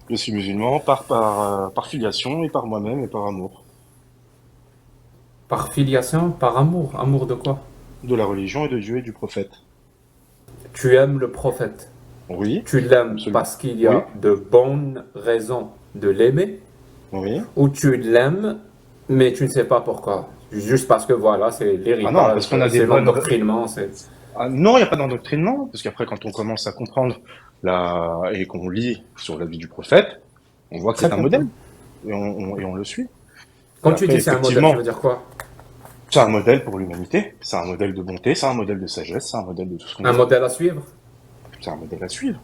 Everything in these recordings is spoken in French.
Je suis musulman par filiation et par moi-même et par amour. Par filiation, par amour. Amour de quoi? De la religion et de Dieu et du prophète. Tu aimes le prophète. Oui, Tu l'aimes absolument. parce qu'il y Oui, a de bonnes raisons de l'aimer, oui. ou tu l'aimes, mais tu ne sais pas pourquoi. Juste parce que voilà, c'est Ah non, parce l'héritage, qu'on a des c'est bonnes. l'endoctrinement, c'est. Ah non, il n'y a pas d'endoctrinement, parce qu'après, quand on commence à comprendre et qu'on lit sur la vie du prophète, on voit que Très c'est un bien. modèle et on le suit. Et Quand tu après, dis c'est un modèle, ça effectivement, veut dire quoi? c'est un modèle pour l'humanité, c'est un modèle de bonté, c'est un modèle de sagesse, c'est un modèle de tout ce qu'on Un veut. modèle à suivre? C'est un modèle à suivre.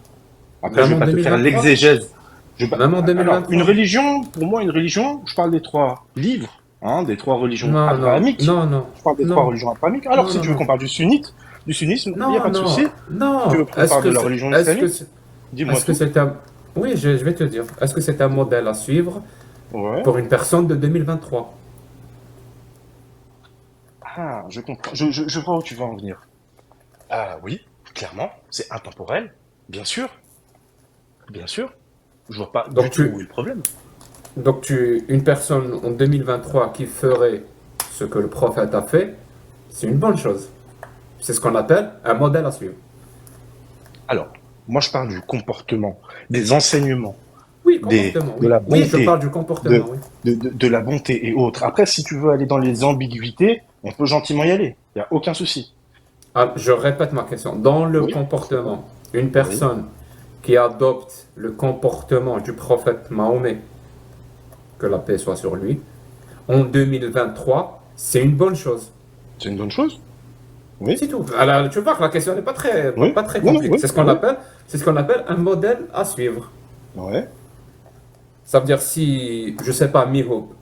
Après, je Même vais en pas te faire 2023? l'exégèse. Même en Alors, une 2023? religion, pour moi, une religion, je parle des trois livres, hein, des trois religions Non, non, abrahamiques. non, non, Je parle des trois non, religions abrahamiques. Alors, non, si non, tu veux non. qu'on parle du sunnisme, il n'y a Non, pas de non, souci. Tu veux non. qu'on parle de la religion Est-ce que, islamique? Dis-moi est-ce que tout. c'est un, oui, je vais te dire. Est-ce que c'est un modèle à suivre Ouais. pour une personne de 2023? Ah, je comprends. Je vois où tu veux en venir. Ah oui, clairement, c'est intemporel. Bien sûr, bien sûr. Je vois pas du Donc tout où est tu, le problème. une personne en 2023 qui ferait ce que le prophète a fait, c'est une bonne chose. C'est ce qu'on appelle un modèle à suivre. Alors, moi, je parle du comportement, des enseignements, Oui, comportement, de oui. la Oui, je parle bonté, du comportement, de, oui. de la bonté et autres. Après, si tu veux aller dans les ambiguïtés, on peut gentiment y aller. Il n'y a aucun souci. Ah, je répète ma question. Dans le Oui, c'est quoi? comportement, une Oui. personne qui adopte le comportement du prophète Mahomet, que la paix soit sur lui, en 2023, c'est une bonne chose. C'est une bonne chose. Oui, C'est tout. Alors, tu vois que la question n'est oui. pas très Non, non, compliquée. oui, oui. C'est ce qu'on appelle un modèle à suivre. Ouais. Ça veut dire si, je sais pas, Mihoub,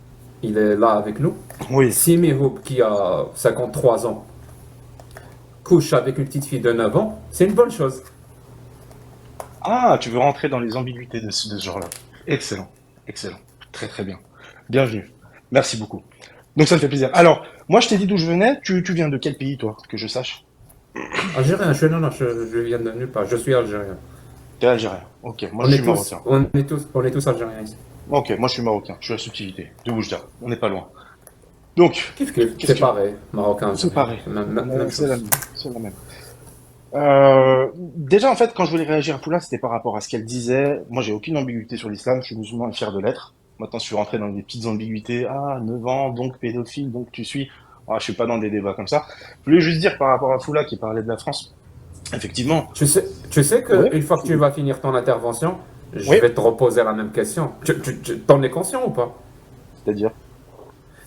il est là avec nous. Oui. Si Mihoub, qui a 53 ans, couche avec une petite fille de 9 ans, c'est une bonne chose. Ah, tu veux rentrer dans les ambiguïtés de ce genre-là. Excellent. Excellent. Très, très bien. Bienvenue. Merci beaucoup. Donc, ça me fait plaisir. Alors, moi, je t'ai dit d'où je venais. Tu viens de quel pays, toi, que je sache? Algérien, non, non, je viens de nulle part, je suis algérien. T'es algérien. Ok, moi, je suis marocain. On est tous algériens ici. Ok, moi, je suis marocain. Je suis à subtilité. De Oujda. On n'est pas loin. Donc, Kiff, kiff, qu'est-ce c'est que... pareil, marocain, C'est algérien, pareil. même C'est la chose. même. C'est la même. Déjà, en fait, quand je voulais réagir à Poula, c'était par rapport à ce qu'elle disait. Moi, j'ai aucune ambiguïté sur l'islam, je suis musulman et fier de l'être. Maintenant, je suis rentré dans des petites ambiguïtés. Ah, 9 ans, donc pédophile, donc tu suis. Ah, je suis pas dans des débats comme ça. Je voulais juste dire par rapport à Foula qui parlait de la France. Effectivement. Tu sais Ouais. qu'une fois que tu vas finir ton intervention, je Oui. vais te reposer la même question. T'en es conscient ou pas? C'est-à-dire.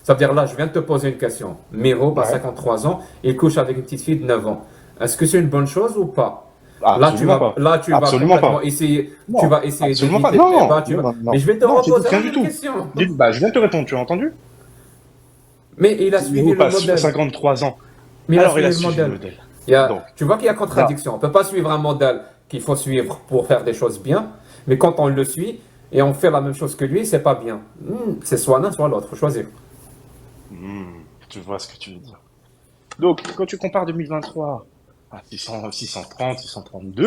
Ça veut dire là, je viens de te poser une question. Miro, à Ouais. 53 ans, il couche avec une petite fille de 9 ans. Est-ce que c'est une bonne chose ou pas? Ah, absolument pas. Là, tu vas Absolument complètement pas. essayer, tu Non. vas essayer Absolument pas. d'éviter le Non. débat, Non, non, mais non. je vais te Non, j'écoute reposer rien la du même tout. question. Bah, je viens de te répondre, tu as entendu? Mais il a Si Miro suivi le passe modèle. 53 ans. Mais il a Alors, il a suivi le suivi le modèle. modèle. Il Donc, tu vois qu'il y a là, contradiction. On ne peut pas suivre un modèle qu'il faut suivre pour faire des choses bien, mais quand on le suit et on fait la même chose que lui, c'est pas bien. C'est soit l'un, soit l'autre. Faut choisir. je vois ce que tu veux dire. Donc, quand tu compares 2023 à 600, 630, 632,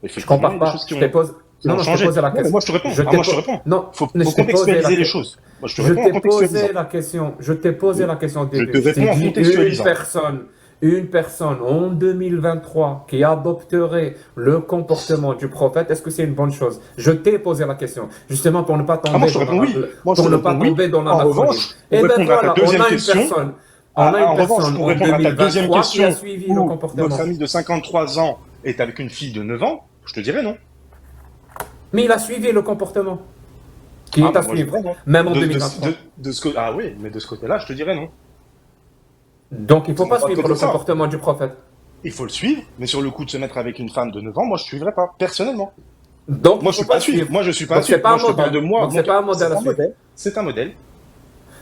Je effectivement, il y compare a des pas. choses Je te pose. qui Non, ont non, je t'ai changé. posé la Non, mais question. moi, je te réponds. Je Ah, t'ai moi, je te po- réponds. Non, Faut je t'ai posé la contextualiser les question. choses. Moi, je te Je réponds en t'ai contextualisant. posé la question. Je t'ai posé Oui. la question au Je te début. Je t'ai réponds en dit contextualisant. une personne en 2023 qui adopterait le comportement du prophète, est-ce que c'est une bonne chose? Je t'ai posé la question, justement Ah, moi, je te réponds oui. Moi, je te pour ne pas réponds oui. tomber dans En l'anachronisme. revanche, pour Eh ben répondre à ta voilà, deuxième question, on a une en revanche, personne pour en répondre à ta deuxième 2023 qui a question, suivi le où votre comportement. ami de 53 ans est avec une fille de 9 ans, je te dirais non. Mais il a suivi le comportement qui Ah, est bah, à moi, je suivre, dirais non. même en 2023. Ah oui, mais de ce côté-là, je te dirais non. Donc il ne C'est faut mon pas droit de te suivre le dire ça. comportement du prophète. Il faut le suivre, mais sur le coup de se mettre avec une femme de 9 ans, moi je suivrai pas, personnellement. Donc il Moi ne je faut suis pas pas à le suivre. suivre. Moi je suis pas à Donc c'est suivre. pas Moi un je te parle modèle. de moi. Donc c'est pas un modèle C'est à un suivre. modèle. C'est un modèle.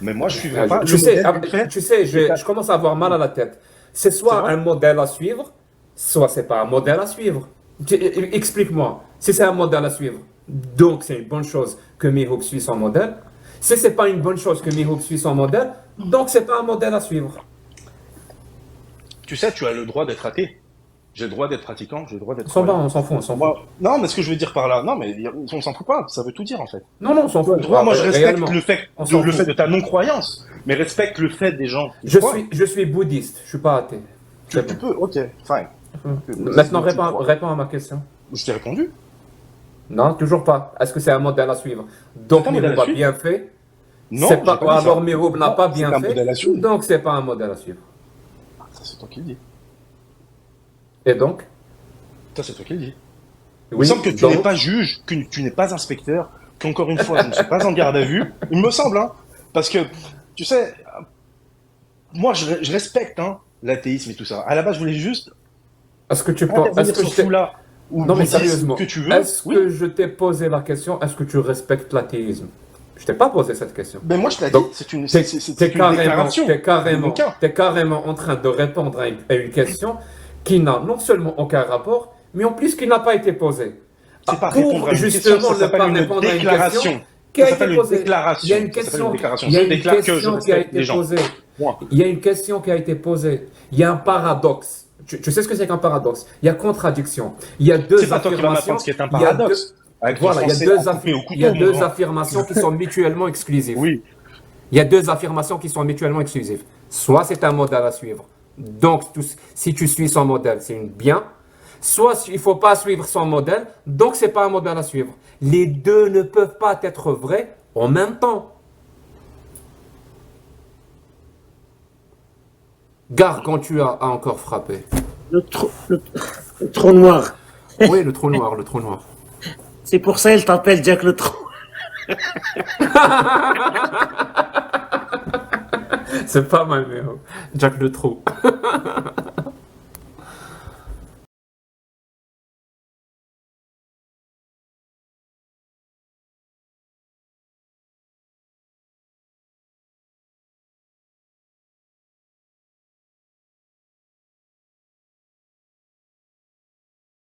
Mais moi je suivrai pas le Tu sais, modèle du fait. tu sais, qui est à- je commence à avoir mal à la tête. C'est C'est soit vrai? un modèle à suivre, soit c'est pas un modèle à suivre. Explique-moi. Si c'est un modèle à suivre, donc c'est une bonne chose que Mihouk suit son modèle. Si c'est pas une bonne chose que Mihouk suit son modèle, donc c'est pas un modèle à suivre. Tu sais, tu as le droit d'être athée. J'ai le droit d'être pratiquant, j'ai le droit d'être On s'en va, croyant. on s'en fout, on s'en fout. Moi, non, mais ce que je veux dire par là, non, mais on s'en fout pas, ça veut tout dire en fait. Non, non, on s'en Tu as fout. le droit, Ah, moi je respecte réellement, on s'en le fait fout. de ta non-croyance, mais respecte le fait des gens qui croient. Je suis bouddhiste, je suis pas athée. C'est Tu bon. peux, ok, fine. Tu peux, Maintenant, tu crois. réponds à ma question. Je t'ai répondu. Non, toujours pas. Est-ce que c'est un modèle à suivre? C'est Donc, un modèle Miroub à a suivre? bien fait. Non, C'est j'ai pas, pas dit ça. alors, Miroub n'a Non, pas c'est bien un fait. modèle à suivre. Donc, c'est pas un modèle à suivre. Ça, c'est toi qui le dis. Et donc? Ça, c'est toi qui le dis. Il me Oui, semble que tu donc, n'es pas juge, que tu n'es pas inspecteur, qu'encore une fois, je ne suis pas en garde à vue. Il me semble, hein. Parce que, tu sais, moi, je respecte, hein, l'athéisme et tout ça. À la base, je voulais juste est-ce que tu penses, est-ce intervenir que sur je t'ai, tout là, où non, vous mais dites ce sérieusement, que tu veux. est-ce Oui. que je t'ai posé la question, est-ce que tu respectes l'athéisme? Je t'ai pas posé cette question. Mais moi, je te l'ai dit, Donc, c'est une, T'es c'est t'es une carrément, déclaration. t'es De carrément, bouquin. t'es carrément en train de répondre à une question qui n'a non seulement aucun rapport, mais en plus qui n'a pas été posée. C'est pas Pour répondre à une question, justement ça ne s'appelle pas une répondre à une déclaration. question qui Ça a s'appelle été une posée. Il y a déclaration. une Ça s'appelle question, une déclaration. il y a Je une déclare que je question qui a respecte été les gens. posée. Moi. Il y a une question qui a été posée. Il y a un paradoxe. Tu sais ce que c'est qu'un paradoxe? Il y a contradiction. Il y a deux C'est pas toi qui vas affirmations. m'apprendre ce qu'est un Il y a deux, paradoxe. Avec ton voilà, il y a français deux, coupé au il y a couteau, deux mon grand. affirmations qui sont mutuellement exclusives. Oui. Il y a deux affirmations qui sont mutuellement exclusives. Soit c'est un modèle à suivre. Donc, si tu suis son modèle, c'est une bien. Soit il ne faut pas suivre son modèle, donc c'est pas un modèle à suivre. Les deux ne peuvent pas être vrais en même temps. Gare quand tu as encore frappé. Le trou noir. Oui, le trou noir, le trou noir. C'est pour ça qu'il t'appelle Jack le trou. C'est pas mal, mais Jack le trou.